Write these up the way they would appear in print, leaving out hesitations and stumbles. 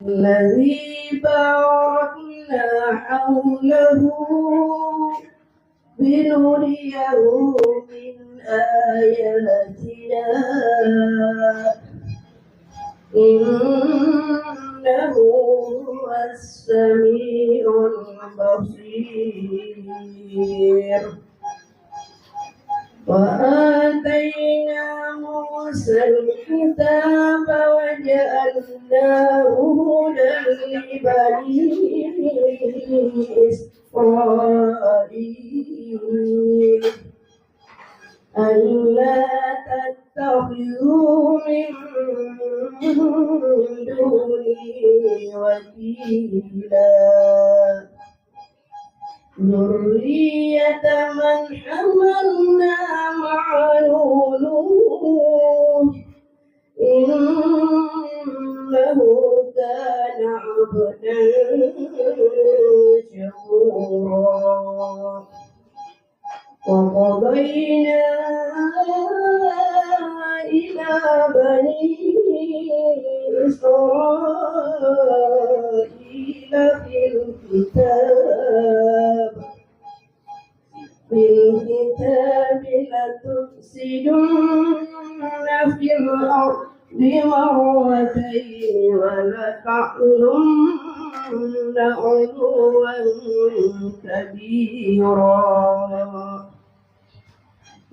الذي باركنا حوله لنريه من آياتنا إنه هو السميع البصير. وآتينا موسى الكتاب وجعلناه هدى لبني إسرائيل ألا تتخذوا من دوني وكيلا ذرية من حملنا مع نوح إنه كان عبدا شكورا. وقضينا إلى بني إسرائيل في الكتاب لتفسدن في الأرض مرتين ولتعلن علوا كبيرا.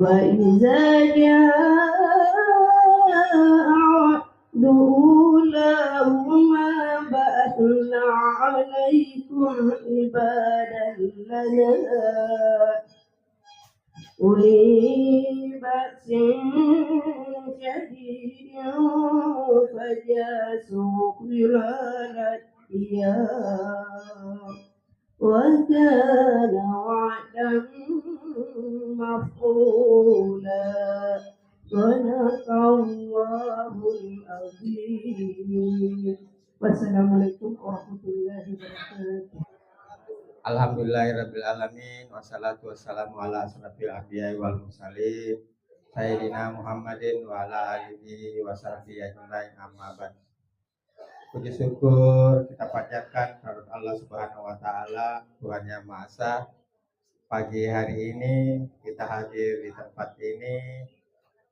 وإذا جاء وعد أولاهما بعثنا عليكم عبادا لنا أولي بأس شديد فجاسوا خلال الديار وكان وعدا مفعولا. صدق الله العظيم. Wassalamualaikum warahmatullahi wabarakatuh. Alhamdulillahirabbil alamin wassalatu wassalamu ala asrofil anbiya'i wal mursalin sayyidina Muhammadin wa ala alihi wa sahbihi ajmain amma ba'd. Puji syukur kita panjatkan kepada Allah Subhanahu wa taala, Tuhan Yang Maha Esa. Pagi hari ini kita hadir di tempat ini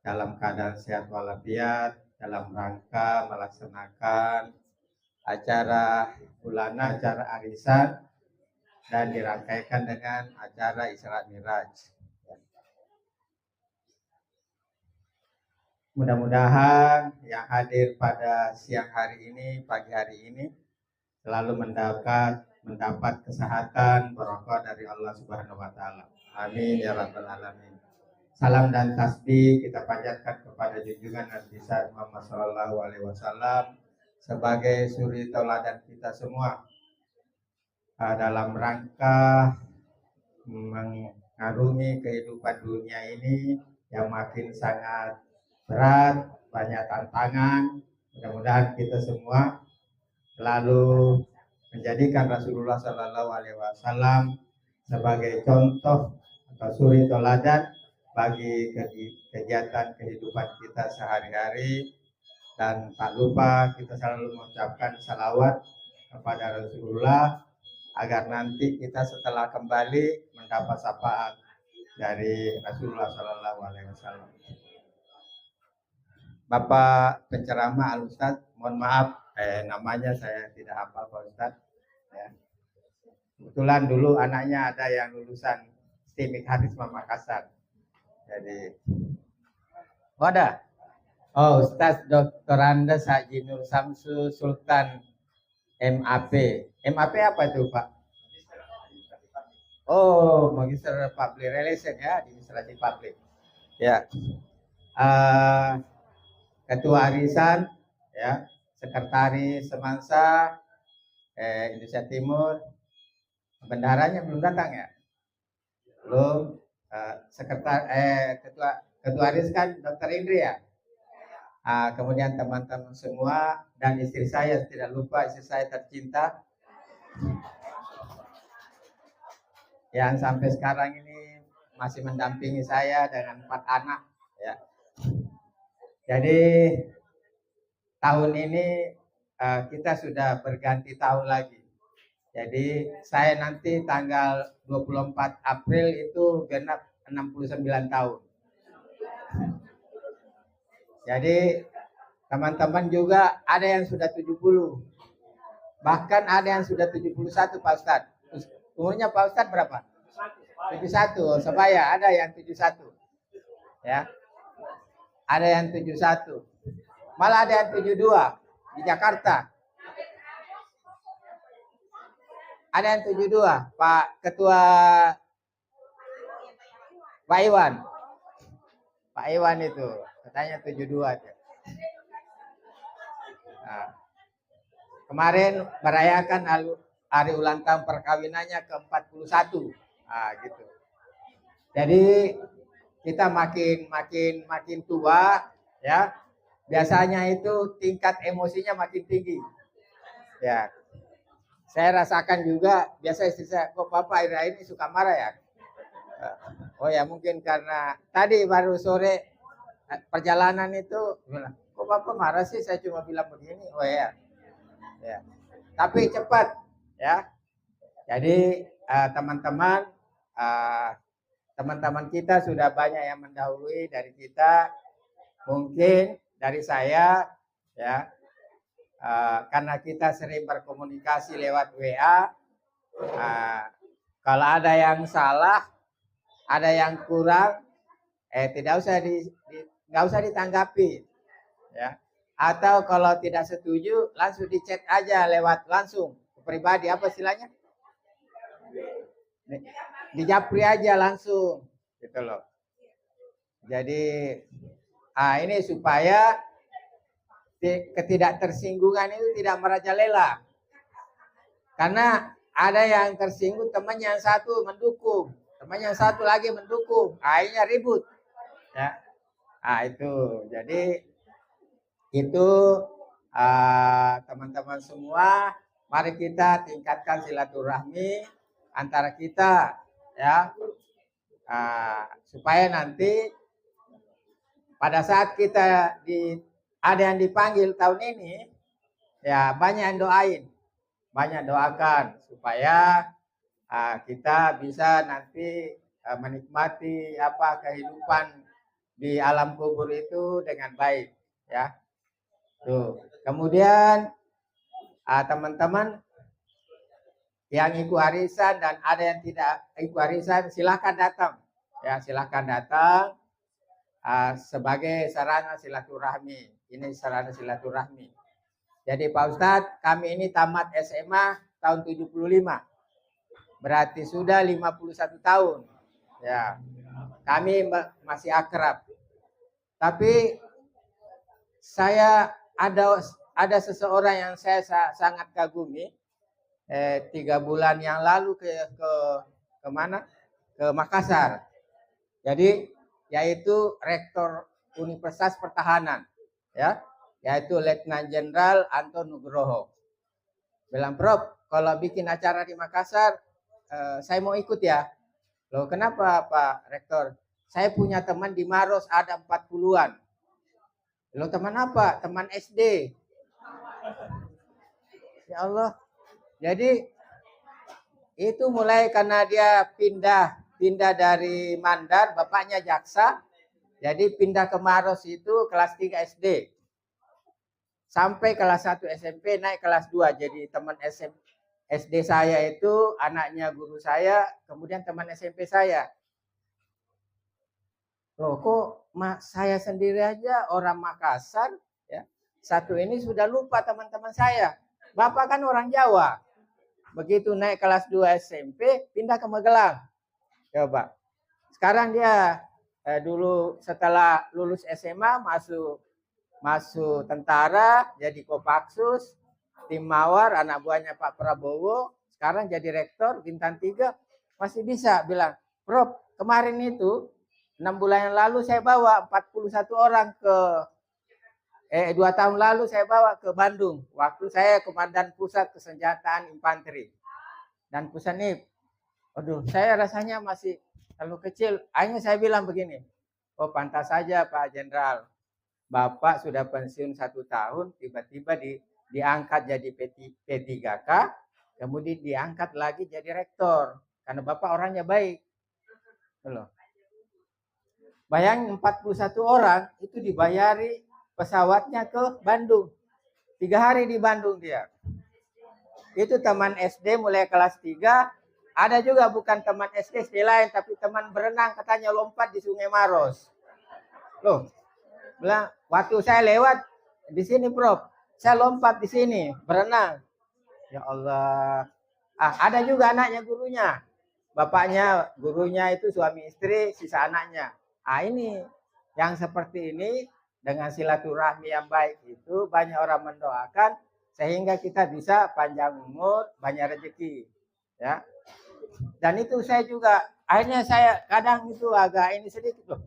dalam keadaan sehat walafiat dalam rangka melaksanakan acara bulanan, acara arisan dan dirangkaikan dengan acara Isra Miraj. Mudah-mudahan yang hadir pada siang hari ini, pagi hari ini selalu mendapat kesehatan barokah dari Allah Subhanahu wa taala. Amin ya rabbal alamin. Salam dan tasbih kita panjatkan kepada junjungan Nabi Muhammad sallallahu alaihi wasallam sebagai suri tauladan kita semua dalam rangka mengarungi kehidupan dunia ini yang makin sangat berat, banyak tantangan. Mudah-mudahan kita semua selalu menjadikan Rasulullah Sallallahu Alaihi Wasallam sebagai contoh atau suri tauladan bagi kegiatan kehidupan kita sehari-hari, dan tak lupa kita selalu mengucapkan salawat kepada Rasulullah agar nanti kita setelah kembali mendapat syafaat dari Rasulullah Sallallahu Alaihi Wasallam. Bapak penceramah Al Ustaz, mohon maaf namanya saya tidak hafal Pak Ustaz. Ya. Kebetulan dulu anaknya ada yang lulusan STIMIK Harisma Makassar. Jadi, ada. Oh, Ustaz Dr. Andes Haji Nur Samsu Sultan MAP. MAP apa itu Pak? Oh, Magister Public Relation ya, Administrasi Publik. Ya. Ketua Arisan, ya, Sekretaris Semansa Indonesia Timur. Bendaharanya belum datang ya? Belum. Ketua Arisan kan Dr. Indri ya? Kemudian teman-teman semua dan istri saya, tidak lupa istri saya tercinta yang sampai sekarang ini masih mendampingi saya dengan 4 anak ya. Jadi tahun ini kita sudah berganti tahun lagi. Jadi saya nanti tanggal 24 April itu genap 69 tahun. Jadi teman-teman juga ada yang sudah 70. Bahkan ada yang sudah 71 Pak Ustadz. Umurnya Pak Ustadz berapa? 71. Sebaya ada yang 71. Ya. Ada yang 71. Malah ada yang 72 di Jakarta. Ada yang 72, Pak Ketua Pak Iwan. Pak Iwan itu katanya 72. Nah, kemarin merayakan hari ulang tahun perkawinannya ke-41. Nah, gitu. Jadi kita makin tua ya. Biasanya itu tingkat emosinya makin tinggi. Ya. Saya rasakan juga, biasa istri saya, kok Bapak akhir-akhir ini suka marah ya? Oh ya mungkin karena tadi baru sore perjalanan itu, kok Bapak marah sih? Saya cuma bilang begini. Oh ya, ya. Tapi cepat ya. Jadi teman-teman kita sudah banyak yang mendahului dari kita. Mungkin dari saya ya. Karena kita sering berkomunikasi lewat WA, kalau ada yang salah, ada yang kurang, nggak usah ditanggapi, ya. Atau kalau tidak setuju, langsung di chat aja lewat langsung pribadi, apa istilahnya? Dijapri aja langsung, gitu loh. Jadi, ini supaya ketidaktersinggungan itu tidak merajalela. Karena ada yang tersinggung, temannya yang satu mendukung, temannya yang satu lagi mendukung, akhirnya ribut. Ya. Itu. Jadi itu teman-teman semua, mari kita tingkatkan silaturahmi antara kita ya. Supaya nanti pada saat kita ada yang dipanggil tahun ini, ya banyak yang doain, banyak doakan supaya kita bisa nanti menikmati kehidupan di alam kubur itu dengan baik, ya. Tuh. Kemudian teman-teman yang ikut arisan dan ada yang tidak ikut arisan, silahkan datang, ya silahkan datang sebagai sarana silaturahmi. Ini sarana silaturahmi. Jadi Pak Ustadz, kami ini tamat SMA tahun 75. Berarti sudah 51 tahun. Ya. Kami masih akrab. Tapi saya ada seseorang yang saya sangat kagumi. 3 bulan yang lalu ke mana? Ke Makassar. Jadi yaitu Rektor Universitas Pertahanan, ya, yaitu Letnan Jenderal Anton Nugroho. Bilang, Prof, kalau bikin acara di Makassar, saya mau ikut ya. Loh, kenapa Pak Rektor? Saya punya teman di Maros ada 40-an. Loh, teman apa? Teman SD. Ya Allah. Jadi itu mulai karena dia pindah dari Mandar, bapaknya jaksa. Jadi pindah ke Maros itu kelas 3 SD. Sampai kelas 1 SMP naik kelas 2. Jadi teman SD saya itu anaknya guru saya, kemudian teman SMP saya. Loh, kok saya sendiri aja orang Makassar, ya. Satu ini sudah lupa teman-teman saya. Bapak kan orang Jawa. Begitu naik kelas 2 SMP, pindah ke Magelang. Coba. Sekarang dia dulu setelah lulus SMA masuk tentara, jadi Kopassus, tim Mawar, anak buahnya Pak Prabowo. Sekarang jadi rektor bintang 3, masih bisa bilang, Prof, kemarin itu 6 bulan yang lalu saya bawa 41 orang 2 tahun lalu saya bawa ke Bandung. Waktu saya Komandan Pusat Kesenjataan Infanteri dan Pusanif. Aduh, saya rasanya masih terlalu kecil. Akhirnya saya bilang begini, oh pantas saja Pak Jenderal. Bapak sudah pensiun 1 tahun, tiba-tiba diangkat jadi P3K, kemudian diangkat lagi jadi rektor karena Bapak orangnya baik. Loh. Bayangin 41 orang itu dibayari pesawatnya ke Bandung. 3 hari di Bandung dia. Itu teman SD mulai kelas 3. Ada juga bukan teman SD lain, tapi teman berenang katanya lompat di Sungai Maros. Loh, bilang waktu saya lewat di sini, Prof. Saya lompat di sini berenang. Ya Allah. Ada juga anaknya gurunya. Bapaknya gurunya itu suami istri, sisa anaknya. Ini yang seperti ini dengan silaturahmi yang baik itu banyak orang mendoakan sehingga kita bisa panjang umur, banyak rezeki. Ya. Dan itu saya juga akhirnya saya kadang itu agak ini sedikit loh.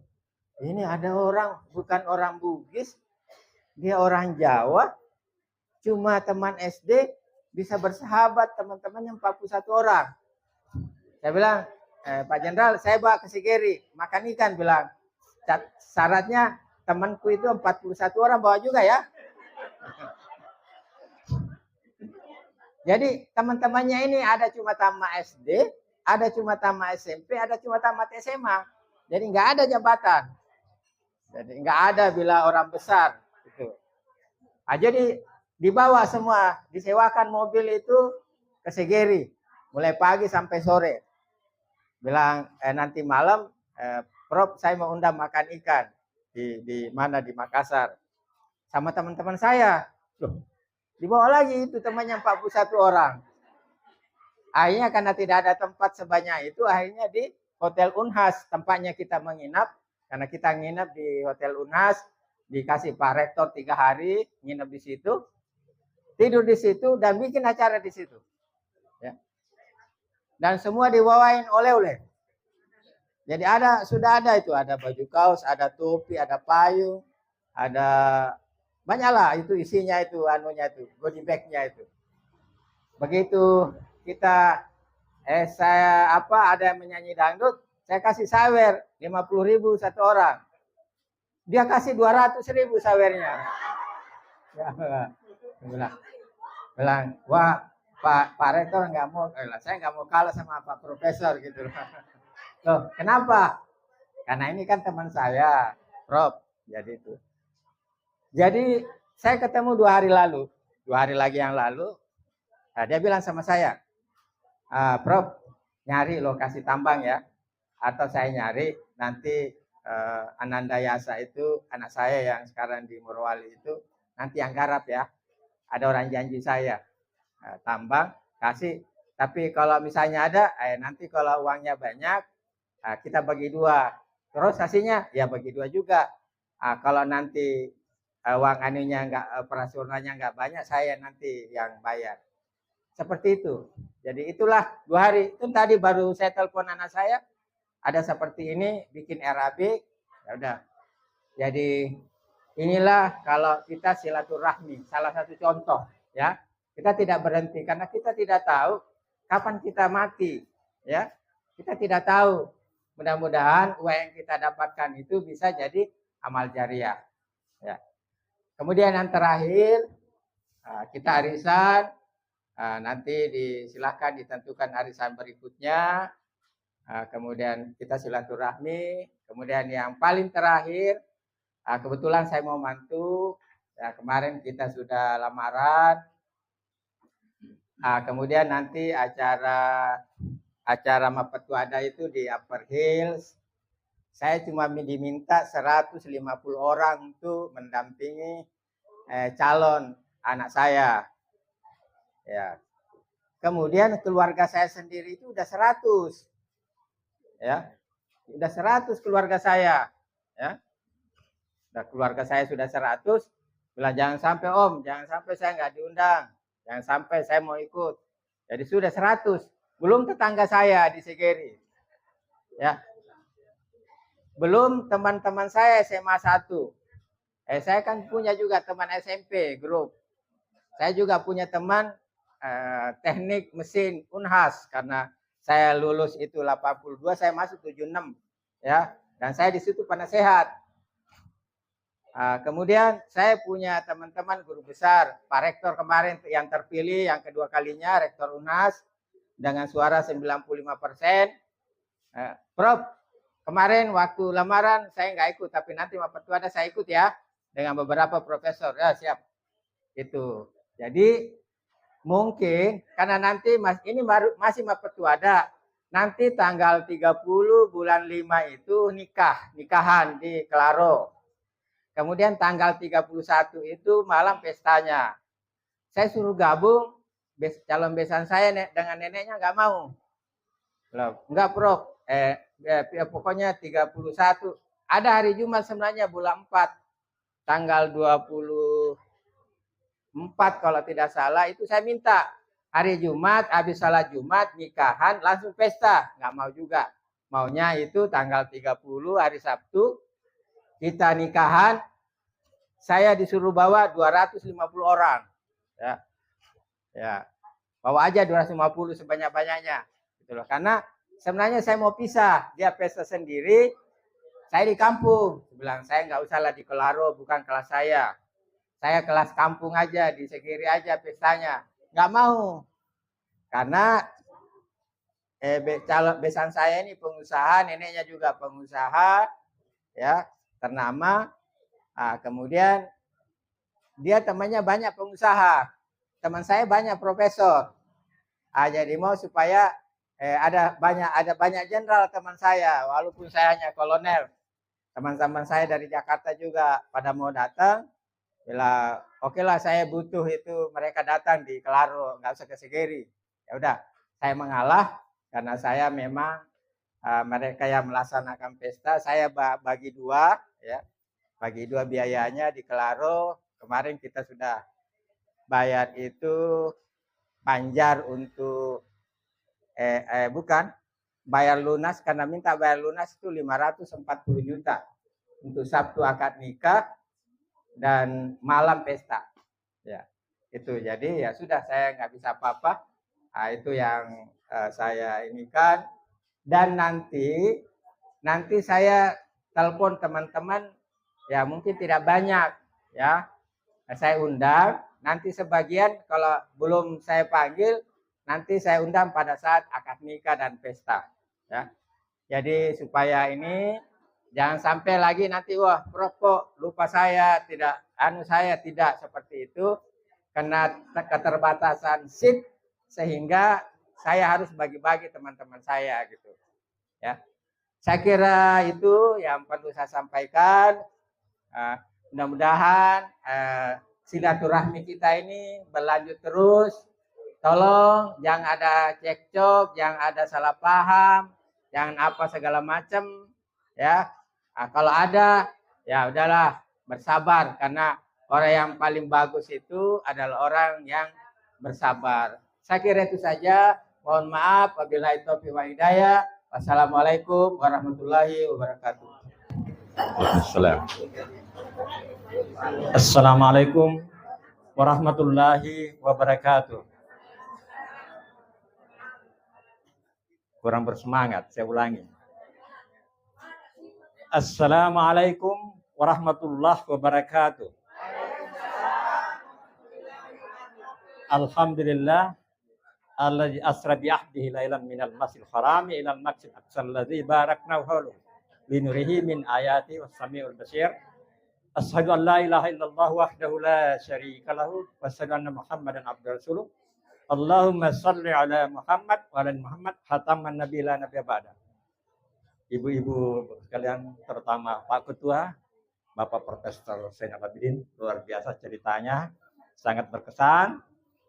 Ini ada orang bukan orang Bugis, dia orang Jawa, cuma teman SD bisa bersahabat teman-temannya 41 orang. Saya bilang, Pak Jenderal, saya bawa ke Sigeri, makan ikan, bilang. Syaratnya temanku itu 41 orang bawa juga ya. Jadi teman-temannya ini ada cuma tamat SD, ada cuma tamat SMP, ada cuma tamat SMA. Jadi nggak ada jabatan. Jadi nggak ada bila orang besar. Gitu. Jadi dibawa semua, disewakan mobil itu ke Sigeri. Mulai pagi sampai sore. Bilang nanti malam, Prof, saya mau undang makan ikan di mana di Makassar sama teman-teman saya. Loh, dibawa lagi itu temannya 41 orang. Akhirnya karena tidak ada tempat sebanyak itu, akhirnya di Hotel Unhas tempatnya kita menginap. Karena kita nginap di Hotel Unhas, dikasih Pak Rektor 3 hari nginap di situ, tidur di situ dan bikin acara di situ. Ya. Dan semua dibawain oleh-oleh. Jadi sudah ada itu, ada baju kaos, ada topi, ada payung, ada banyaklah itu isinya itu anunya itu, body bag-nya itu. Begitu kita saya ada yang menyanyi dangdut, saya kasih sawer 50.000 satu orang. Dia kasih 200.000 sawernya. Ya, bilang, wah Pak Rektor nggak mau, saya nggak mau kalah sama Pak Profesor gitu. Loh, kenapa? Karena ini kan teman saya, Prof. Jadi itu. Jadi saya ketemu 2 hari lalu, 2 hari lagi yang lalu, dia bilang sama saya, Prof, nyari lokasi tambang ya, atau saya nyari nanti Ananda Yasa itu anak saya yang sekarang di Morowali itu nanti yang garap ya. Ada orang janji saya tambang kasih, tapi kalau misalnya ada, nanti kalau uangnya banyak kita bagi 2. Terus hasilnya ya bagi 2 juga. Kalau nanti uang anunya operasionalnya nggak banyak, saya nanti yang bayar. Seperti itu. Jadi itulah 2 hari. Itu tadi baru saya telepon anak saya. Ada seperti ini, bikin RAB. Ya udah. Jadi inilah kalau kita silaturahmi. Salah satu contoh. Ya. Kita tidak berhenti. Karena kita tidak tahu kapan kita mati. Ya. Kita tidak tahu. Mudah-mudahan uang yang kita dapatkan itu bisa jadi amal jariah. Ya. Kemudian yang terakhir, kita arisan. Nanti silakan ditentukan arisan berikutnya. Kemudian kita silaturahmi. Kemudian yang paling terakhir, kebetulan saya mau mantu. Ya, kemarin kita sudah lamaran. Kemudian nanti acara Mapatuada itu di Upper Hills. Saya cuma diminta 150 orang untuk mendampingi calon anak saya. Ya. Kemudian keluarga saya sendiri itu udah 100. Ya. Udah 100 keluarga saya, ya. Udah keluarga saya sudah 100. Bilang jangan sampai Om, jangan sampai saya nggak diundang. Jangan sampai saya mau ikut. Jadi sudah 100. Belum tetangga saya di Sigeri. Ya. Belum teman-teman saya SMA 1. Saya kan punya juga teman SMP grup. Saya juga punya teman teknik mesin Unhas karena saya lulus itu 82, saya masuk 76 ya. Dan saya di situ penasehat. Kemudian saya punya teman-teman guru besar, Pak Rektor kemarin yang terpilih yang kedua kalinya, Rektor UNAS dengan suara 95%. Prof, kemarin waktu lamaran saya nggak ikut, tapi nanti Mapetua ada saya ikut ya, dengan beberapa profesor. Ya siap. Itu. Jadi mungkin karena nanti ini masih Mapetua ada. Nanti tanggal 30 bulan 5 itu nikahan di Kelaro. Kemudian tanggal 31 itu malam pestanya. Saya suruh gabung calon besan saya dengan neneknya nggak mau. Enggak, Prof. Pokoknya 31. Ada hari Jumat sebenarnya bulan 4. Tanggal 24 kalau tidak salah itu saya minta. Hari Jumat, habis salat Jumat, nikahan, langsung pesta. Nggak mau juga. Maunya itu tanggal 30 hari Sabtu. Kita nikahan, saya disuruh bawa 250 orang. Ya. Bawa aja 250 sebanyak-banyaknya. Gitu loh. Karena sebenarnya saya mau pisah. Dia pesta sendiri, saya di kampung. Bilang, saya nggak usah lah di Kelaro, bukan kelas saya. Saya kelas kampung aja, di Segiri aja pestanya. Nggak mau. Karena calon besan saya ini pengusaha, neneknya juga pengusaha, ya ternama. Kemudian dia temannya banyak pengusaha, teman saya banyak profesor. Jadi mau supaya ada banyak jenderal teman saya, walaupun saya hanya kolonel. Teman-teman saya dari Jakarta juga pada mau datang. Bila oke lah saya butuh itu mereka datang di Kelaro, nggak usah ke Segiri. Ya udah, saya mengalah karena saya memang mereka yang melaksanakan pesta, saya bagi dua, ya. Bagi dua biayanya di Kelaro. Kemarin kita sudah bayar itu panjar untuk bukan bayar lunas, karena minta bayar lunas itu 540 juta untuk Sabtu akad nikah dan malam pesta. Ya, itu jadi ya sudah, saya nggak bisa apa-apa. Itu yang saya inikan. Dan nanti saya telepon teman-teman, ya mungkin tidak banyak, ya. Saya undang, nanti sebagian kalau belum saya panggil, nanti saya undang pada saat akad nikah dan pesta, ya. Jadi supaya ini jangan sampai lagi nanti wah Prof kok lupa saya tidak seperti itu, karena keterbatasan seat sehingga saya harus bagi-bagi teman-teman saya gitu, ya. Saya kira itu yang perlu saya sampaikan. Mudah-mudahan silaturahmi kita ini berlanjut terus. Tolong jangan ada cekcok, jangan ada salah paham, jangan apa segala macam, ya. Kalau ada, ya udahlah, bersabar, karena orang yang paling bagus itu adalah orang yang bersabar. Saya kira itu saja. Mohon maaf wabillahi taufiq wal hidayah. Wassalamualaikum warahmatullahi wabarakatuh. Assalamualaikum warahmatullahi wabarakatuh. Kurang bersemangat, saya ulangi. Assalamualaikum warahmatullahi wabarakatuh. Alhamdulillah alladzi asra bi ahdihi lailan minal masjidil harami ilal masjidil aqsal ladzi barakna hawlahu linurihi min ayati was-sami'ul basir. Asyhadu an la ilaha illallah wahdahu la syarika lahu wa asyhadu anna Muhammadan abduhu rasuluh. Allahumma shalli ala Muhammad wa ala Muhammad khataman nabiyyi la nabiyya ba'da. Ibu-ibu sekalian, terutama Pak Ketua, Bapak Profesor Zainal Abidin, luar biasa ceritanya, sangat berkesan.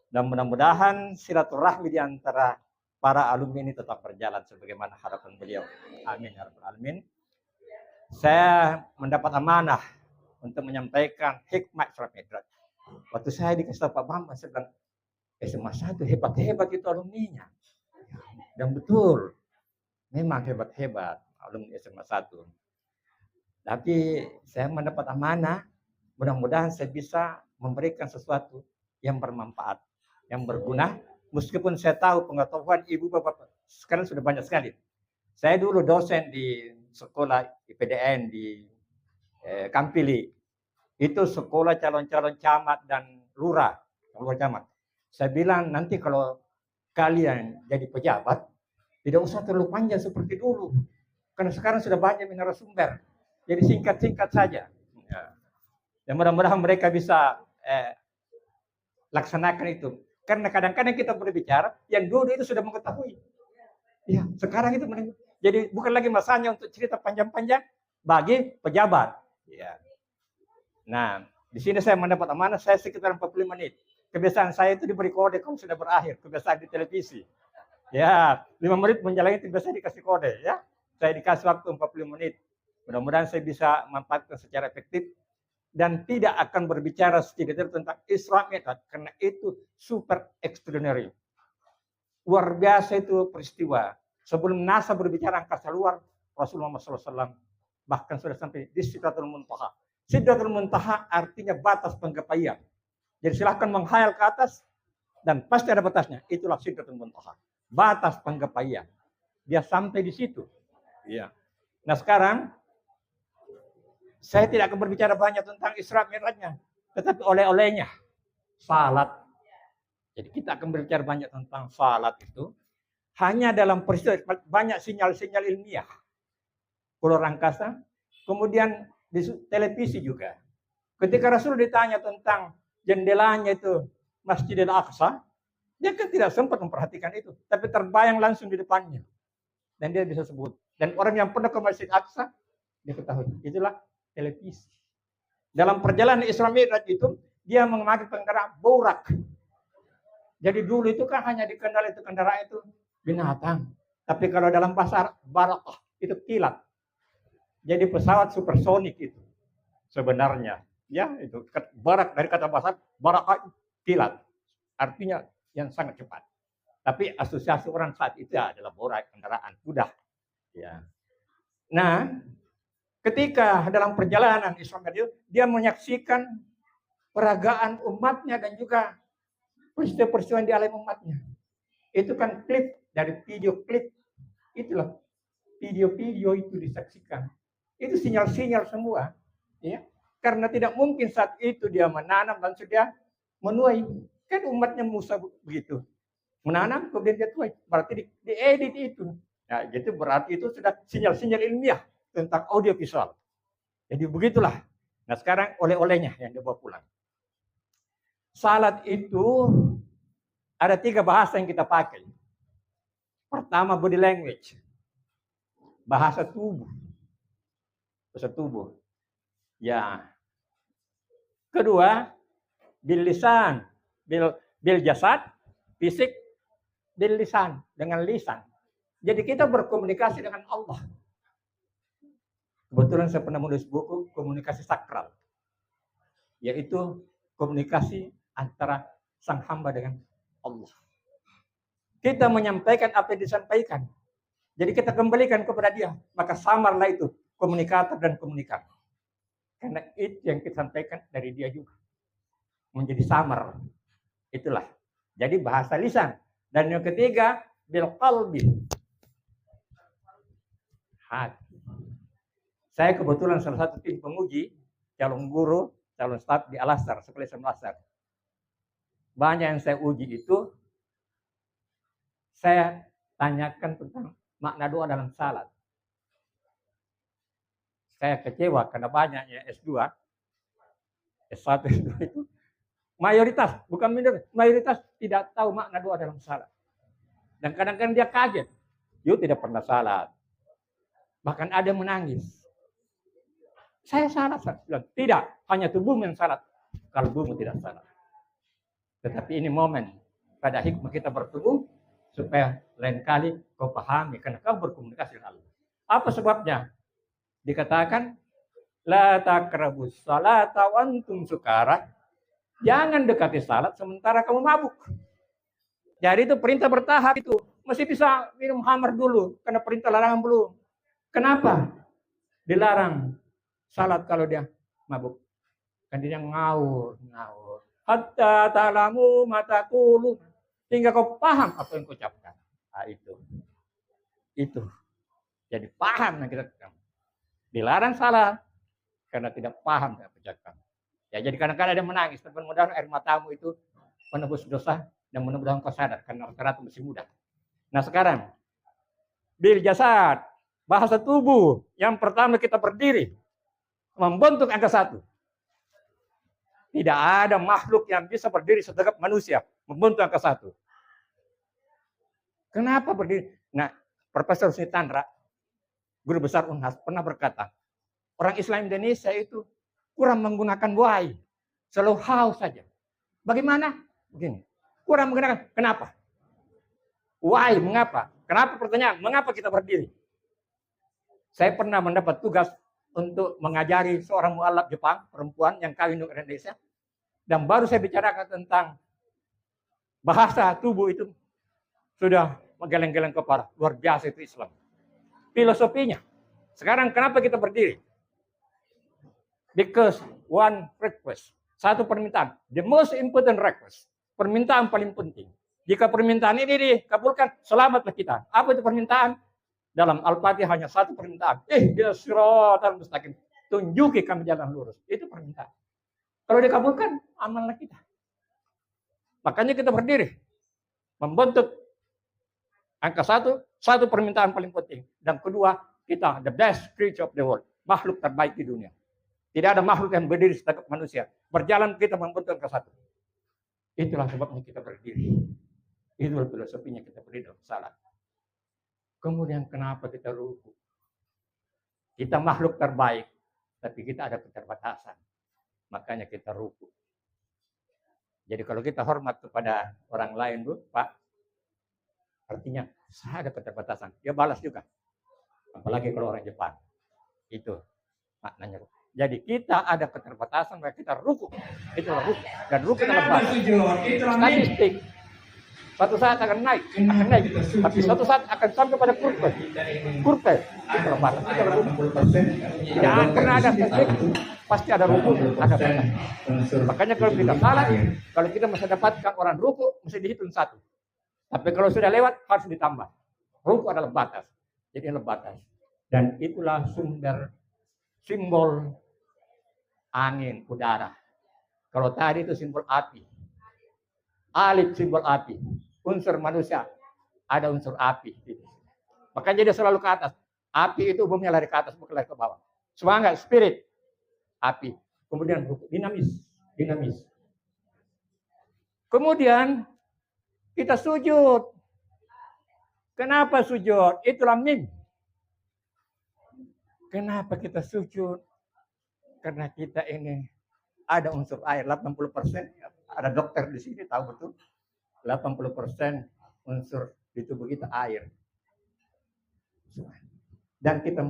Dan mudah-mudahan silaturahmi di antara para alumni ini tetap berjalan sebagaimana harapan beliau. Amin ya rabbal alamin. Saya mendapat amanah untuk menyampaikan hikmah Isra Mi'raj. Waktu saya dikasih tahu Pak Bambang, saya bilang, SMA 1 hebat-hebat itu alumninya. Dan betul, memang hebat-hebat alumni SMA 1. Tapi saya mendapat amanah, mudah-mudahan saya bisa memberikan sesuatu yang bermanfaat, yang berguna, meskipun saya tahu pengetahuan ibu bapak sekarang sudah banyak sekali. Saya dulu dosen di sekolah IPDN di Kampili. Itu sekolah calon-calon camat dan lurah, camat. Saya bilang nanti kalau kalian jadi pejabat, tidak usah terlalu panjang seperti dulu. Karena sekarang sudah banyak narasumber. Jadi singkat-singkat saja. Ya. Dan mudah-mudahan mereka bisa laksanakan itu. Karena kadang-kadang kita berbicara, yang dulu itu sudah mengetahui. Ya, sekarang itu jadi bukan lagi masanya untuk cerita panjang-panjang bagi pejabat. Ya. Nah, di sini saya mendapat amanah, saya sekitar 40 menit. Kebiasaan saya itu diberi kode kalau sudah berakhir, kebiasaan di televisi. Ya, 5 menit menjalani itu biasa dikasih kode ya. Saya dikasih waktu 40 menit. Mudah-mudahan saya bisa manfaatkan secara efektif dan tidak akan berbicara sedikit tentang Isra Mi'raj karena itu super extraordinary. Luar biasa itu peristiwa. Sebelum NASA berbicara angkasa luar, Rasulullah SAW bahkan sudah sampai di Sidratul Muntaha. Sidratul Muntaha artinya batas penggapaian. Jadi silahkan menghayal ke atas dan pasti ada batasnya. Itulah Sidratul Muntaha. Batas penggapaian. Dia sampai di situ. Ya. Nah sekarang saya tidak akan berbicara banyak tentang Isra Mi'rajnya, tetapi oleh-olehnya salat. Jadi kita akan berbicara banyak tentang salat itu hanya dalam peristiwa banyak sinyal-sinyal ilmiah. Keluar angkasa, kemudian di televisi juga. Ketika Rasul ditanya tentang jendelanya itu Masjidil Aqsa, dia kan tidak sempat memperhatikan itu, tapi terbayang langsung di depannya. Dan dia bisa sebut. Dan orang yang pernah ke Masjid Aqsa, dia ketahui. Itulah televisi. Dalam perjalanan Isra Mi'raj itu, dia memakai kendaraan borak. Jadi dulu itu kan hanya dikenal itu kendaraan itu binatang. Tapi kalau dalam bahasa barakah, itu kilat. Jadi pesawat supersonik itu sebenarnya. Ya, itu barak dari kata bahasa barakah kilat. Artinya yang sangat cepat. Tapi asosiasi orang saat itu adalah borak kendaraan kuda. Ya. Nah, ketika dalam perjalanan Isra Mi'raj dia menyaksikan peragaan umatnya dan juga peristiwa-peristiwa yang dialami umatnya. Itu kan klip dari video klip. Itulah video-video itu disaksikan. Itu sinyal-sinyal semua. Ya. Karena tidak mungkin saat itu dia menanam dan sudah menuai. Kan umatnya Musa begitu. Menanam kemudian dia tuai. Berarti diedit itu. Nah, gitu berarti itu sudah sinyal-sinyal ilmiah tentang audiovisual. Jadi begitulah. Nah sekarang oleh-olehnya yang dibawa pulang. Salat itu ada 3 bahasa yang kita pakai. Pertama body language. Bahasa tubuh. Bahasa tubuh. Ya. Kedua, bil lisan. Bil jasad, fisik, bil lisan. Dengan lisan. Jadi kita berkomunikasi dengan Allah. Kebetulan saya pernah menulis buku komunikasi sakral. Yaitu komunikasi antara sang hamba dengan Allah. Kita menyampaikan apa yang disampaikan. Jadi kita kembalikan kepada dia. Maka samarlah itu komunikator dan komunikator. Karena itu yang kita sampaikan dari dia juga. Menjadi samar. Itulah. Jadi bahasa lisan. Dan yang ketiga, bil qalbi. Hati. Saya kebetulan salah satu tim penguji, calon guru, calon staf di Al-Azhar, sekolah Islam Al-Azhar. Banyak yang saya uji itu, saya tanyakan tentang makna doa dalam salat. Saya kecewa karena banyaknya S2, S1, S2 itu, mayoritas, bukan minoritas, mayoritas tidak tahu makna doa dalam salat. Dan kadang-kadang dia kaget, you tidak pernah salat. Bahkan ada yang menangis. Saya salat, tidak, hanya tubuhmu yang salat, kalbumu tidak salat. Tetapi ini momen pada hikmah kita bertemu supaya lain kali kau pahami karena kau berkomunikasi dengan Allah. Apa sebabnya? Dikatakan la taqrabus salata wa antum sukara. Jangan dekati salat sementara kamu mabuk. Jadi itu perintah bertahap itu. Masih bisa minum khamar dulu karena perintah larangan belum. Kenapa? Dilarang salat kalau dia mabuk. Kan dia ngawur. Hatta ta'lamu ma taqulun. Hingga kau paham apa yang kau ucapkan. Nah, itu. Jadi paham yang kita ucapkan. Dilarang salah karena tidak paham yang ucapkan. Ya, jadi kadang-kadang ada menangis, tapi mudah-mudahan air matamu itu menebus dosa dan mudah-mudahan kau sadar karena rata-rata masih muda. Nah sekarang, bil jasad, bahasa tubuh. Yang pertama kita berdiri, membentuk angka 1. Tidak ada makhluk yang bisa berdiri setegap manusia, membentuk angka 1. Kenapa berdiri? Nah, Profesor Sitandra, guru besar Unhas, pernah berkata, orang Islam Indonesia itu kurang menggunakan why, selalu how saja. Bagaimana? Begini, kurang menggunakan. Kenapa? Why, mengapa? Kenapa pertanyaan? Mengapa kita berdiri? Saya pernah mendapat tugas untuk mengajari seorang mualaf Jepang, perempuan yang kawin dengan Indonesia. Dan baru saya bicarakan tentang bahasa tubuh itu sudah menggeleng-geleng kepala. Luar biasa itu Islam. Filosofinya. Sekarang kenapa kita berdiri? Because one request. Satu permintaan. The most important request. Permintaan paling penting. Jika permintaan ini dikabulkan, selamatlah kita. Apa itu permintaan? Dalam Al-Fatihah hanya satu permintaan. Ihdinas siratal mustaqim. Tunjuki kami jalan lurus. Itu permintaan. Kalau dikabulkan, amanlah kita. Makanya kita berdiri. Membentuk angka 1, satu permintaan paling penting. Dan kedua, kita the best creature of the world. Makhluk terbaik di dunia. Tidak ada makhluk yang berdiri setegap manusia. Berjalan kita membentuk angka 1. Itulah sebabnya kita berdiri. Itulah filosofinya kita berdiri dalam salat. Kemudian kenapa kita ruku? Kita makhluk terbaik, tapi kita ada keterbatasan. Makanya kita ruku. Jadi kalau kita hormat kepada orang lain, Bu, Pak, artinya saya ada keterbatasan. Dia balas juga. Apalagi kalau orang Jepang. Itu maknanya. Jadi kita ada keterbatasan, maka kita ruku. Itulah ruku. Dan ruku adalah bahasa. Statistik. Suatu saat akan naik. Tapi suatu saat akan sampai pada kurva. Kurva. Itulah bahasa. Jangan pernah ada statistik. Pasti ada ruku, ada batas. Makanya kalau kita salah, kalau kita masih dapatkan orang ruku, mesti dihitung 1. Tapi kalau sudah lewat, harus ditambah. Ruku adalah batas. Jadi adalah batas. Dan itulah sumber simbol angin, udara. Kalau tadi itu simbol api. Alif simbol api. Unsur manusia, ada unsur api. Makanya dia selalu ke atas. Api itu umumnya lari ke atas, bukan lari ke bawah. Semangat, spirit. Api. Kemudian dinamis. Kemudian kita sujud. Kenapa sujud? Itulah mim. Kenapa kita sujud? Karena kita ini ada unsur air 80%. Ada dokter di sini tahu betul. 80% unsur di tubuh kita air. Dan kita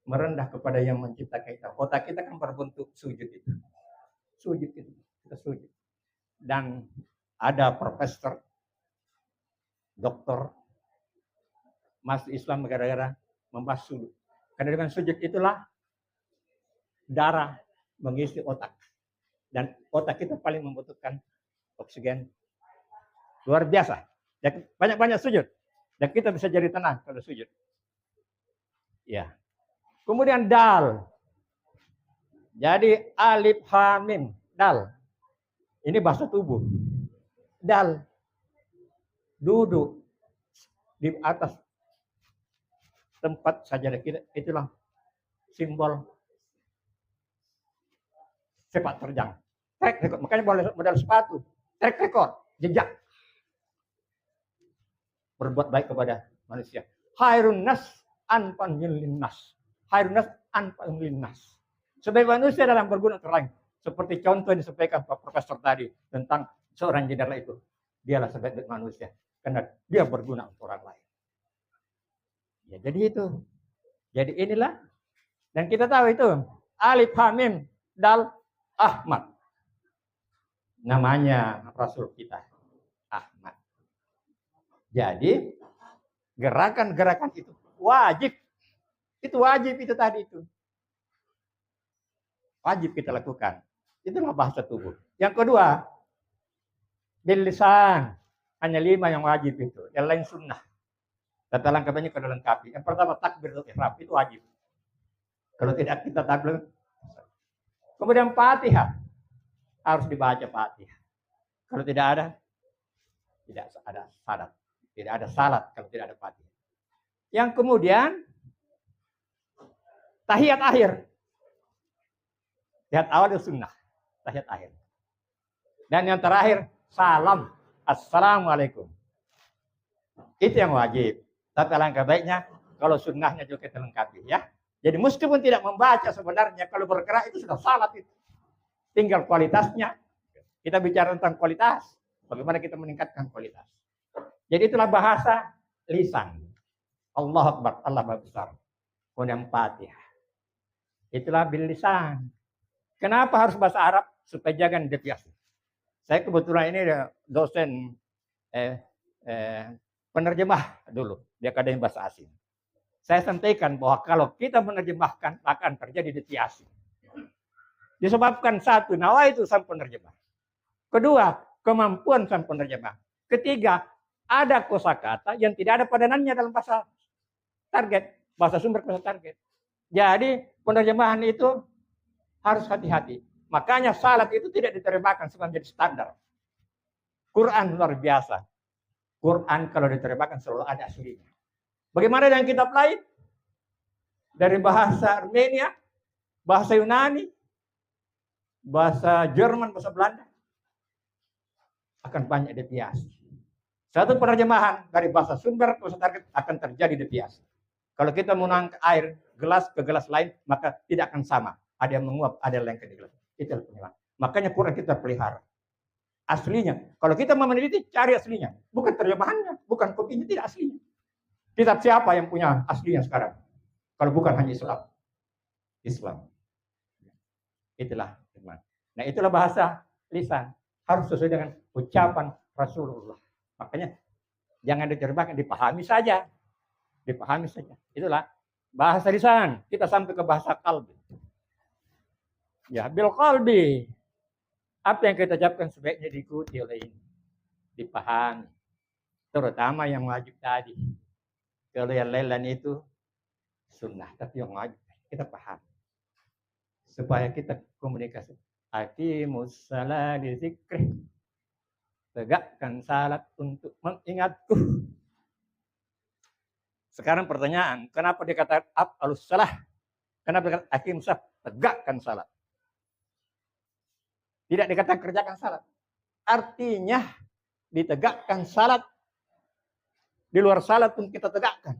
merendah kepada yang menciptakan kita. Otak kita kan berbentuk sujud itu. Kita sujud. Dan ada profesor, doktor, masuk Islam gara-gara membahas sujud. Karena dengan sujud itulah darah mengisi otak. Dan otak kita paling membutuhkan oksigen. Luar biasa. Dan banyak-banyak sujud. Dan kita bisa jadi tenang kalau sujud. Ya. Kemudian dal. Jadi alif ha mim, dal. Ini bahasa tubuh. Dal. Duduk di atas tempat sajadah kita, itulah simbol sepak terjang. Track record, makanya modal sepatu. Track record, jejak. Berbuat baik kepada manusia. Khairun nas anfa'un linnas. Khairun nas anfa'un linnas. Sebagai manusia dalam berguna terlain. Seperti contoh yang disampaikan Pak Profesor tadi tentang seorang jenderal itu. Dialah sebaik manusia. Karena dia berguna untuk orang lain. Ya, jadi itu. Jadi inilah. Dan kita tahu itu. Alif ha mim dal Ahmad. Namanya Rasul kita. Ahmad. Jadi gerakan-gerakan itu wajib. Itu wajib itu tadi itu. Wajib kita lakukan. Itulah bahasa tubuh. Yang kedua, bil lisan. Hanya 5 yang wajib itu. Yang lain sunnah. Tata langkahnya kalau lengkapi. Yang pertama takbiratul ihram itu wajib. Kalau tidak kita takbir, Kemudian Fatihah, harus dibaca Fatihah. Kalau tidak ada salat. Tidak ada salat kalau tidak ada Fatihah. Yang kemudian tahiyat akhir. Tahiyat awal itu sunnah, tahiyat akhir. Dan yang terakhir salam, assalamualaikum. Itu yang wajib. Tapi alangkah baiknya kalau sunnahnya juga kita lengkapi ya. Jadi meskipun tidak membaca sebenarnya kalau bergerak itu sudah salat itu. Tinggal kualitasnya. Kita bicara tentang kualitas. Bagaimana kita meningkatkan kualitas. Jadi itulah bahasa lisan. Allah Akbar, Allah besar. Kemudian Fatihah. Itulah bil lisan. Kenapa harus bahasa Arab? Supaya jangan deviasi. Saya kebetulan ini dosen penerjemah dulu. Dia kadang bahasa asing. Saya sampaikan bahwa kalau kita menerjemahkan akan terjadi deviasi. Disebabkan satu, nawa itu sang penerjemah. Kedua, kemampuan sang penerjemah. Ketiga, ada kosakata yang tidak ada padanannya dalam bahasa target, bahasa sumber bahasa target. Jadi penerjemahan itu harus hati-hati. Makanya salat itu tidak diterjemahkan sebagai standar. Quran luar biasa. Quran kalau diterjemahkan selalu ada aslinya. Bagaimana dengan kitab lain? Dari bahasa Armenia, bahasa Yunani, bahasa Jerman, bahasa Belanda. Akan banyak deviasi. Satu penerjemahan dari bahasa sumber ke bahasa target akan terjadi deviasi. Kalau kita menangkap air gelas ke gelas lain, maka tidak akan sama. Ada yang menguap, ada yang lengket di gelas. Itu penyebab. Makanya Quran kita pelihara. Aslinya. Kalau kita mau meneliti, cari aslinya. Bukan terjemahannya, bukan kopinya, tidak aslinya. Kitab siapa yang punya aslinya sekarang? Kalau bukan hanya Islam. Islam. Itulah. Nah itulah bahasa lisan. Harus sesuai dengan ucapan Rasulullah. Makanya jangan diterjemahkan, dipahami saja. Dipahami saja. Itulah bahasa lisan. Kita sampai ke bahasa kalbi. Ya, bil qalbi. Apa yang kita ucapkan sebaiknya diikuti oleh ini. Dipahami. Terutama yang wajib tadi. Kalau yang lain itu sunnah. Tapi yang wajib kita paham. Supaya kita komunikasi. Aqimus salat di zikri. Tegakkan salat untuk mengingatku. Sekarang pertanyaan, kenapa dikatakan af'alus salah? Kenapa dikatakan aqimus salat? Tegakkan salat. Tidak dikatakan kerjakan salat. Artinya ditegakkan salat. Di luar salat pun kita tegakkan.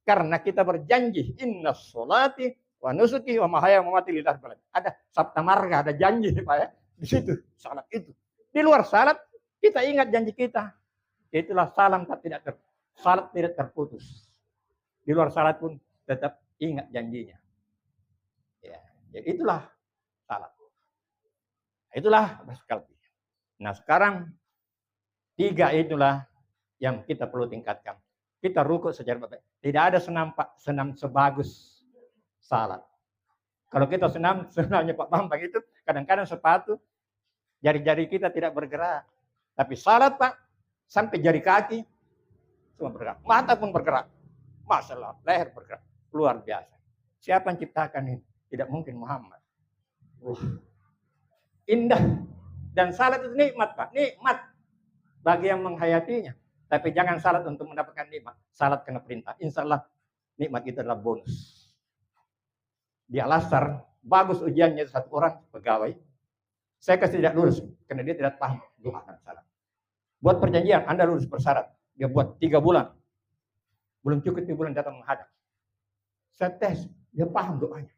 Karena kita berjanji, inna sholati wa nusuki wa mahaya wa mamati lillahi rabbil alamin. Ada sabta marga, ada janji Pak ya. Di situ salat itu. Di luar salat kita ingat janji kita. Itulah salam salat tidak terputus. Di luar salat pun tetap ingat janjinya. Ya, jadi itulah salat. Itulah kalbi. Nah sekarang 3 itulah yang kita perlu tingkatkan. Kita rukuk secara baik. Tidak ada senam sebagus salat. Kalau kita senamnya Pak Bambang itu kadang-kadang sepatu jari-jari kita tidak bergerak. Tapi salat Pak sampai jari kaki semua bergerak. Mata pun bergerak. Masalah leher bergerak. Luar biasa. Siapa yang ciptakan ini? Tidak mungkin Muhammad. Indah. Dan salat itu nikmat Pak. Nikmat bagi yang menghayatinya. Tapi jangan salat untuk mendapatkan nikmat. Salat kena perintah. Insya Allah nikmat itu adalah bonus. Di Al-Azhar, bagus ujiannya satu orang pegawai. Saya kasih tidak lulus. Karena dia tidak paham doa dan salat. Buat perjanjian, Anda lulus bersyarat. Dia buat 3 bulan. Belum cukup 3 bulan datang menghadap. Saya tes, dia paham doanya.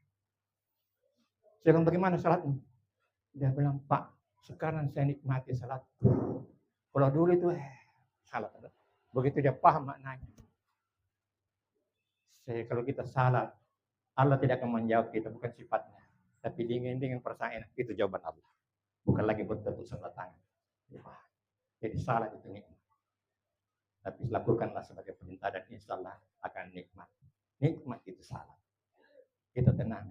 Saya bilang, bagaimana salatmu? Dia bilang, Pak, sekarang saya nikmati salat. Kalau dulu itu, salat. Begitu dia paham maknanya. Kalau kita salat, Allah tidak akan menjawab kita, bukan sifatnya. Tapi dingin-dingin perasaan enak, itu jawaban Allah. Bukan lagi bertepuk sebelah tangan. Jadi salat itu nikmat. Tapi lakukanlah sebagai perintah dan insya Allah akan nikmat. Nikmat itu salat. Kita tenang.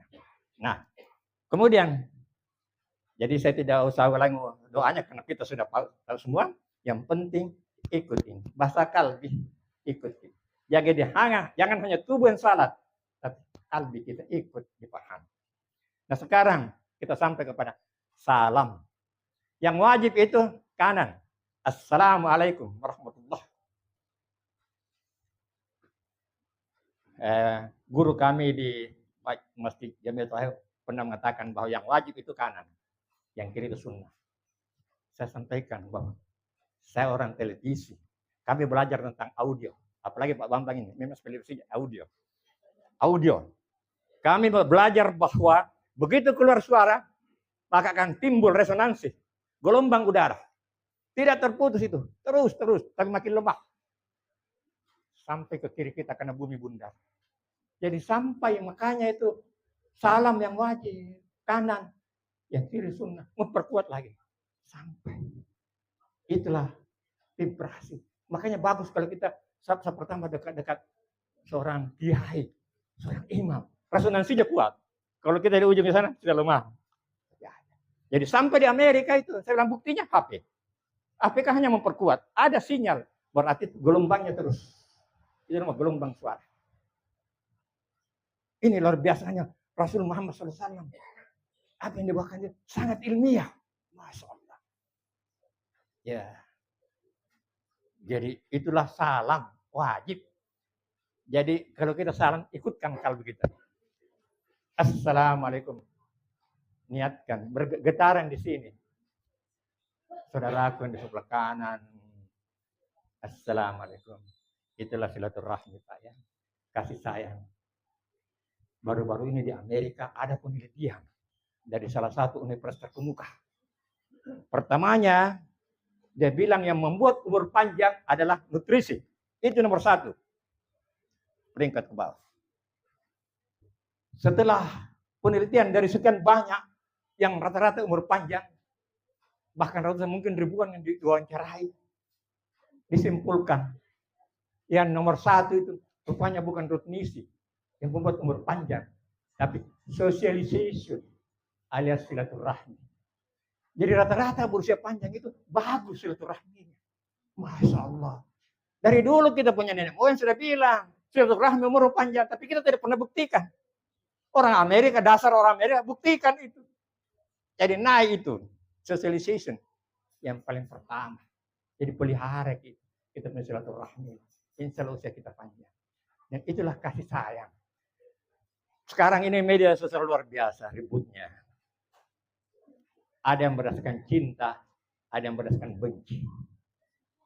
Nah, kemudian, jadi saya tidak usah ulangi doanya karena kita sudah tahu semua. Yang penting ikutin. Bahasa kalbi ikutin. Jangan hanya tubuh yang salat, tapi kalbi kita ikut dipahami. Nah sekarang kita sampai kepada salam. Yang wajib itu kanan. Assalamualaikum warahmatullahi. Guru kami di Masjid Jami'at Tauhid pernah mengatakan bahwa yang wajib itu kanan, yang kiri itu sunnah. Saya sampaikan bahwa saya orang televisi, kami belajar tentang audio, apalagi Pak Bambang ini memang televisi audio. Kami belajar bahwa begitu keluar suara, maka akan timbul resonansi, gelombang udara. Tidak terputus itu, terus, tapi makin lemah. Sampai ke kiri kita karena bumi bundar. Jadi sampai makanya itu salam yang wajib, kanan, yang kiri sunnah, memperkuat lagi. Sampai. Itulah vibrasi. Makanya bagus kalau kita saat pertama dekat-dekat seorang kiai, seorang imam. Resonansinya kuat. Kalau kita di ujung sana sudah lemah. Jadi sampai di Amerika itu, saya bilang buktinya HP. APK hanya memperkuat. Ada sinyal. Berarti gelombangnya terus. Itu namanya gelombang suara. Ini luar biasanya Rasul Muhammad SAW. Apa yang dibawakan itu sangat ilmiah. Masya Allah. Ya. Jadi itulah salam wajib. Jadi kalau kita salam, ikutkan kalau begitu. Assalamualaikum. Niatkan. Bergetaran di sini. Saudaraku yang di sebelah kanan. Assalamualaikum. Itulah silaturahmi Pak ya. Kasih sayang. Baru-baru ini di Amerika ada penelitian dari salah satu universitas terkemuka. Pertamanya, dia bilang yang membuat umur panjang adalah nutrisi. Itu nomor 1. Peringkat ke bawah. Setelah penelitian dari sekian banyak yang rata-rata umur panjang, bahkan ratusan mungkin ribuan yang diwawancarai, disimpulkan yang nomor 1 itu rupanya bukan nutrisi yang membuat umur panjang, tapi socialization alias silaturahmi. Jadi rata-rata berusia panjang itu bagus silaturahminya. Masya Allah. Dari dulu kita punya nenek moyang sudah bilang silaturahmi umur panjang, tapi kita tidak pernah buktikan. Orang Amerika, dasar orang Amerika buktikan itu. Jadi naik itu socialization yang paling pertama. Jadi pelihara kita punya silaturahmi. Insya Allah usia kita panjang. Dan itulah kasih sayang. Sekarang ini media sosial luar biasa ributnya. Ada yang berdasarkan cinta, ada yang berdasarkan benci.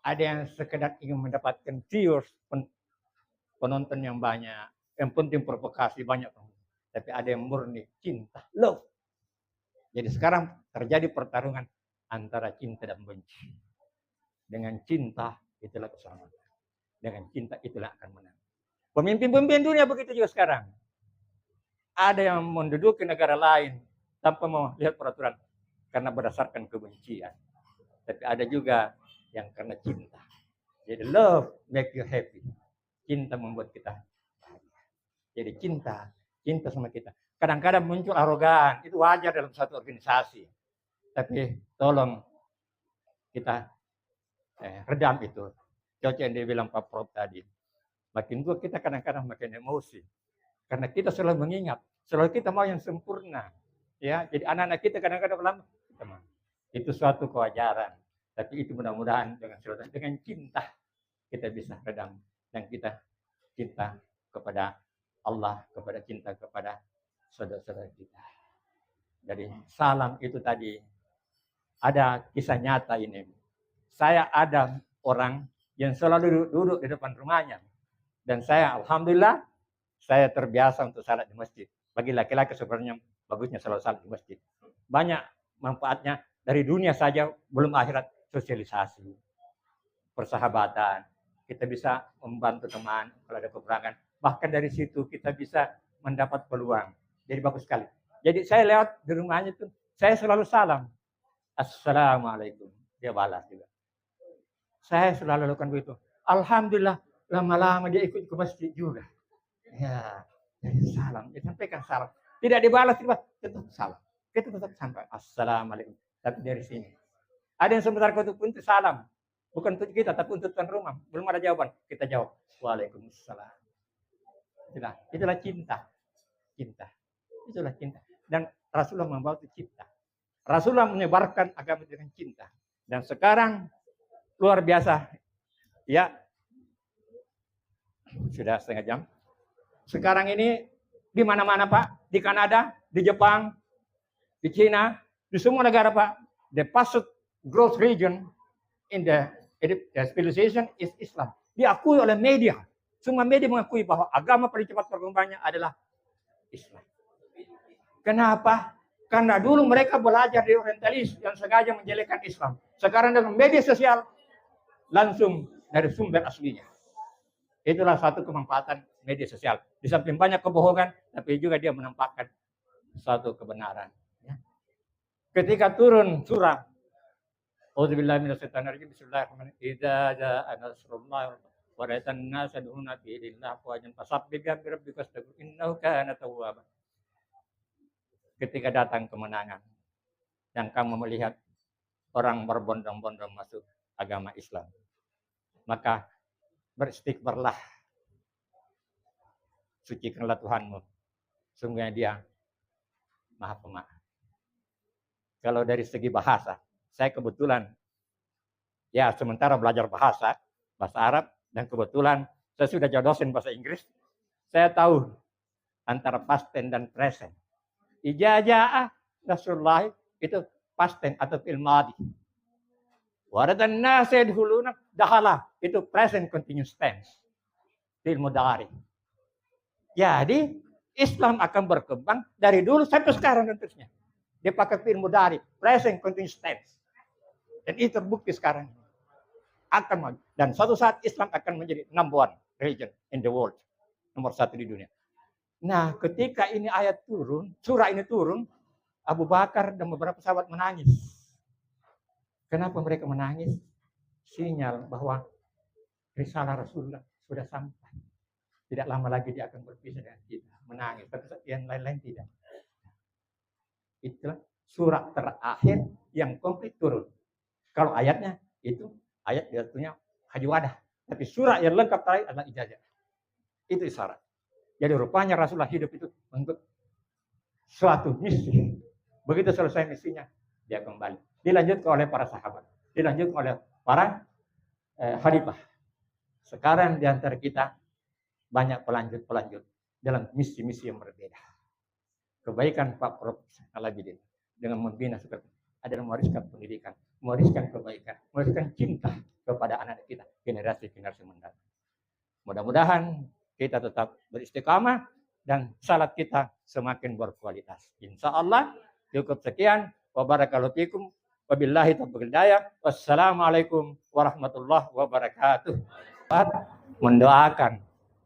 Ada yang sekedar ingin mendapatkan viewers, penonton yang banyak. Yang penting provokasi banyak. Tapi ada yang murni cinta, love. Jadi sekarang terjadi pertarungan antara cinta dan benci. Dengan cinta itulah keselamatan. Dengan cinta itulah akan menang. Pemimpin-pemimpin dunia begitu juga sekarang. Ada yang menduduki negara lain tanpa melihat peraturan karena berdasarkan kebencian. Tapi ada juga yang karena cinta. Jadi love make you happy. Cinta membuat kita bahagia. Jadi cinta sama kita. Kadang-kadang muncul arogan, itu wajar dalam satu organisasi. Tapi tolong kita redam itu. Cocok yang dia bilang Pak Prof tadi. Makin tua kita kadang-kadang makin emosi. Karena kita selalu mengingat, selalu kita mau yang sempurna. Ya, jadi anak-anak kita kadang-kadang lama kita mau. Itu suatu kewajaran. Tapi itu mudah-mudahan dengan cinta kita bisa redam. Dan kita cinta kepada Allah, kepada cinta kepada saudara-saudara kita. Jadi salam itu tadi ada kisah nyata ini. Saya ada orang yang selalu duduk di depan rumahnya. Dan saya alhamdulillah saya terbiasa untuk salat di masjid. Bagi laki-laki sebenarnya bagusnya selalu salat di masjid. Banyak manfaatnya dari dunia saja belum akhirat, sosialisasi, persahabatan. Kita bisa membantu teman kalau ada kekurangan. Bahkan dari situ kita bisa mendapat peluang. Jadi bagus sekali. Jadi saya lewat di rumahnya itu, saya selalu salam. Assalamualaikum. Dia balas juga. Saya selalu lakukan begitu. Alhamdulillah, lama-lama dia ikut ke masjid juga. Ya, jadi salam. Dia sampaikan salam. Tidak dibalas, tetap salam. Kita tetap sampai. Assalamualaikum. Tapi dari sini. Ada yang sebentar untuk salam. Bukan untuk kita, tapi untuk tuan rumah. Belum ada jawaban. Kita jawab. Waalaikumsalam. Itulah cinta. Cinta. Itulah cinta. Dan Rasulullah membawa itu cinta. Rasulullah menyebarkan agama dengan cinta. Dan sekarang luar biasa. Ya, sudah setengah jam. Sekarang ini di mana-mana Pak, di Kanada, di Jepang, di China, di semua negara Pak, the fastest growth region in the civilization is Islam. Diakui oleh media. Semua media mengakui bahwa agama paling cepat perkembangannya adalah Islam. Kenapa? Karena dulu mereka belajar di orientalis yang sengaja menjelekkan Islam. Sekarang dengan media sosial langsung dari sumber aslinya. Itulah satu kemanfaatan media sosial. Di samping banyak kebohongan, tapi juga dia menampakkan satu kebenaran. Ya. Ketika turun surah A'udzubillahi minasyaitonirrajim. Bismillahirrahmanirrahim. Idza jaa nasrullah wa ra'aitan nasa yad'una fi dinillah afwajan fasabbih bi rabbika wastaghfir innahu kana tawwaba. Ketika datang kemenangan dan kamu melihat orang berbondong-bondong masuk agama Islam, maka beristighfarlah, sucikanlah Tuhanmu, sungguhnya Dia Maha Pemaaf. Kalau dari segi bahasa, saya kebetulan ya sementara belajar bahasa Arab, dan kebetulan saya sudah jadi dosen bahasa Inggris. Saya tahu antara past tense dan present. Ijazah Rasulullah itu past tense atau fi'il madhi. Waratan nasa yadkhuluna dakhala itu present continuous tense. Fi'il mudhari. Jadi Islam akan berkembang dari dulu sampai sekarang dan terusnya. Dia pakai fi'il mudhari, present continuous tense. Dan itu terbukti sekarang. Akan maju. Dan suatu saat Islam akan menjadi number one religion in the world. Nomor satu di dunia. Nah, ketika ini ayat turun, surah ini turun, Abu Bakar dan beberapa sahabat menangis. Kenapa mereka menangis? Sinyal bahwa risalah Rasulullah sudah sampai. Tidak lama lagi dia akan berpisah dengan kita. Menangis. Tapi yang lain-lain tidak. Itulah surat terakhir yang komplit turun. Kalau ayatnya itu ayat jatuhnya Haji Wadah. Tapi surah yang lengkap terakhir adalah ijazah. Itu isyarat. Jadi rupanya Rasulullah hidup itu untuk suatu misi. Begitu selesai misinya, dia kembali. Dilanjutkan oleh para sahabat. Dilanjutkan oleh para khalifah. Sekarang di antara kita banyak pelanjut-pelanjut dalam misi-misi yang berbeda. Kebaikan Pak Prof. Alabidin dengan membina seperti adalah mewariskan pendidikan, mewariskan kebaikan, mewariskan cinta kepada anak kita, generasi-generasi mendatang. Mudah-mudahan kita tetap beristiqamah dan salat kita semakin berkualitas. Insya Allah cukup sekian. Wabarakallahu fikum. Wabillahi taufiq wal hidayah. Wassalamualaikum warahmatullahi wabarakatuh. Mendoakan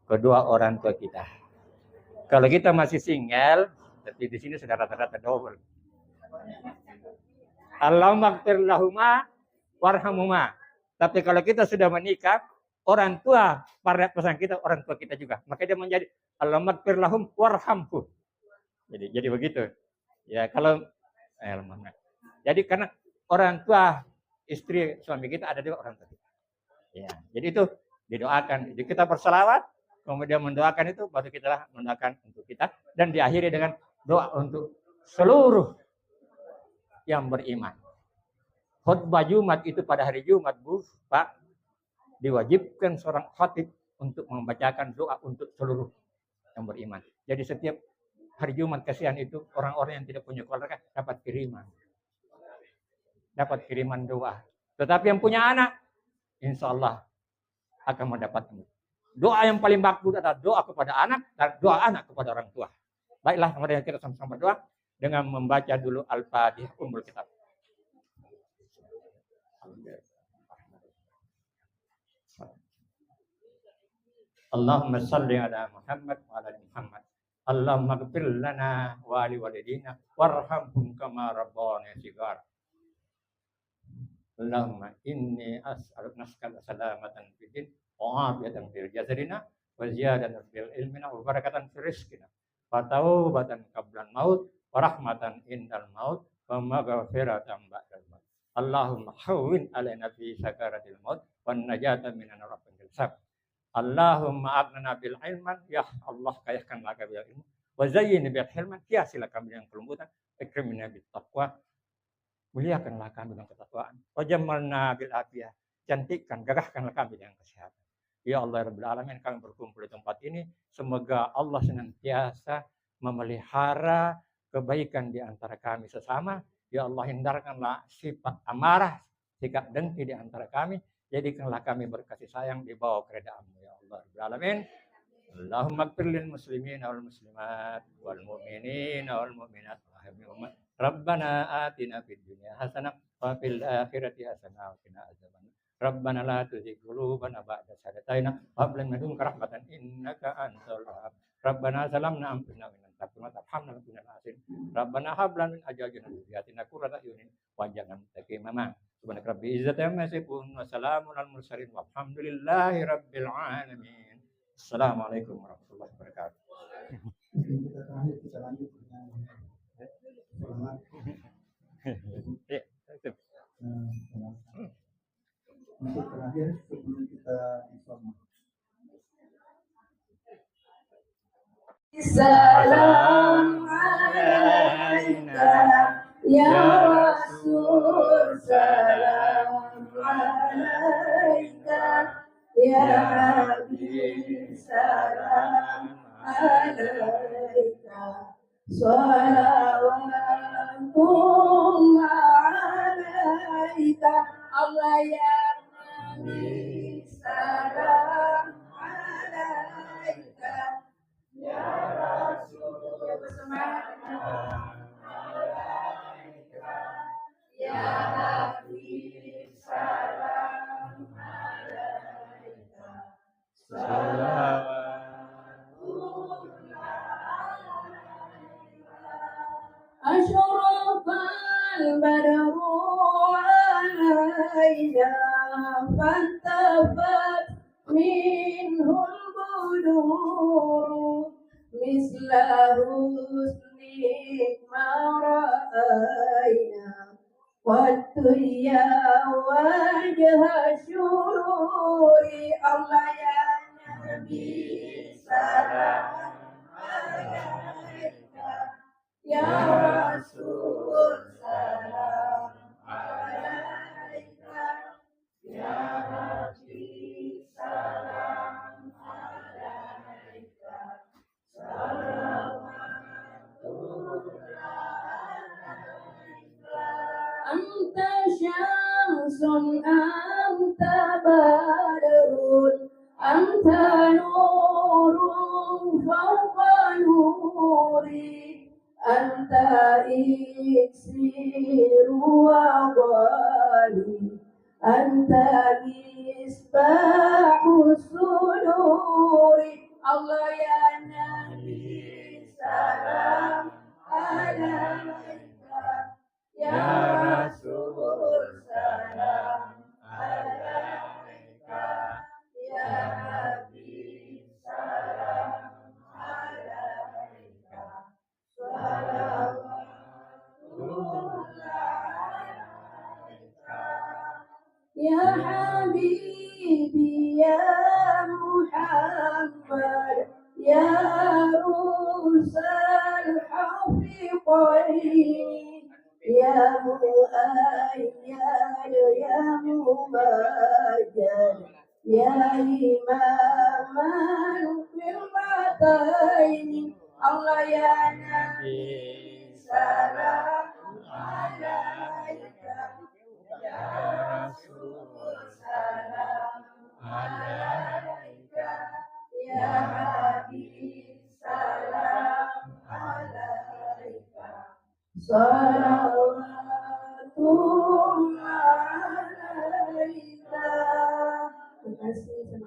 kedua orang tua kita. Kalau kita masih single, tapi di sini sudah rata-rata double. Allahumma ighfir lahuma warhamhuma. Tapi kalau kita sudah menikah, orang tua para pesan kita, orang tua kita juga. Maka dia menjadi Allahumma ighfir lahum warhamhu. Jadi begitu. Ya kalau jadi karena orang tua istri suami kita ada juga orang tua kita. Ya, jadi itu didoakan. Jadi kita berselawat, kemudian mendoakan itu, baru kita mendoakan untuk kita dan diakhiri dengan doa untuk seluruh yang beriman. Khutbah Jumat itu pada hari Jumat, Bu, Pak, diwajibkan seorang khatib untuk membacakan doa untuk seluruh yang beriman. Jadi setiap hari Jumat kasihan itu orang-orang yang tidak punya keluarga dapat kiriman. Dapat kiriman doa. Tetapi yang punya anak, insya Allah akan mendapat doa yang paling makbul adalah doa kepada anak dan doa anak kepada orang tua. Baiklah, kemudian kita sama-sama berdoa dengan membaca dulu Al-Fatihah Ummul Kitab. Allahumma salli ala Muhammad wa ala Muhammad. Allahumma ighfir lana wa li walidina warhamhum kama rabbana shighar. Allahumma inni as'aluka salamatan fid din wa afiyatan fil jasadina wa ziyadatan fil ilmina wa barakatan fil rizqina wa taubatan qablan maut wa rahmatan indal maut wa maghfiratan ba'dal maut. Allahumma hawwin alaina fi sakaratil maut wan najata minan rabbil hisab. Allahumma aghnina bil ilman, ya Allah kayakan laka bil ilmu wa zayyini bil hilman, hiasilakan bil kelembutan ikrimna bit taqwa, muliakanlah kami dengan ketakwaan. Wajammalna bil afiyah, cantikkan, gagahkanlah kami dengan kesehatan. Ya Allah Rabbil Alamin, kami berkumpul di tempat ini, semoga Allah senantiasa memelihara kebaikan di antara kami sesama. Ya Allah, hindarkanlah sifat amarah, sikap dengki di antara kami. Jadikanlah kami berkasih sayang di bawah keredaanmu ya Allah Rabbil Alamin. Allahumma ighfir lil muslimin wal muslimat wal mu'minin wal mu'minat Rabbana atina fid dunya hasanah wa fil akhirati hasanah wa qina adzabannar. Rabbana la tuzigh qulubana ba'da idh hadaytana wa hab lana min ladunka rahmatan innaka antal wahhab. Rabbana zalamna anfusana wa in lam taghfir lana tarhamna lanakunanna minal khasirin. Rabbana hab lana min azwajina wa dhurriyyatina qurrata a'yunin waj'alna lil muttaqina imama. Subhanaka rabbil izzati amma yasifun wa salamun alal mursalin walhamdulillahi rabbil alamin. Assalamualaikum warahmatullahi wabarakatuh. Mungkin kita terakhir kita lanjut dengan selamat. Untuk terakhir sebelum kita isoma. Salam alaika ya Rasul, salam alaika ya Habib, salam alaika, salawatullah alaika, Allah ya Nabi, salam alaika ya Rasul, salam alaika ya Habib, salam alaika, Ashrafal badru alaina fantafat minhul budur misla husnik ma ra'ayna wattuya wajha syururi. Allah ya Nabi, salam alaika ya Rasul, salam alaika ya Habib, salam alaika, salawatullah alaika. Anta syamsun anta badrun anta nurun fawqa nuri, anta iksiru wa ghali, anta misbahu suduri. Allah ya Nabi, salam alaika ya Rasul, salam alaika ya Habib, salam alaika, salawatullah alaika ya Habibi ya Muhammad ya Rusal hafiqain ya Muayyad ya Mubajjal ya Imaman fil mataini. Allah ya Nabi, salam alaika ya Rasul, salam alaika ya Habib, salam alaika, salawatullah alaika. Terima kasih.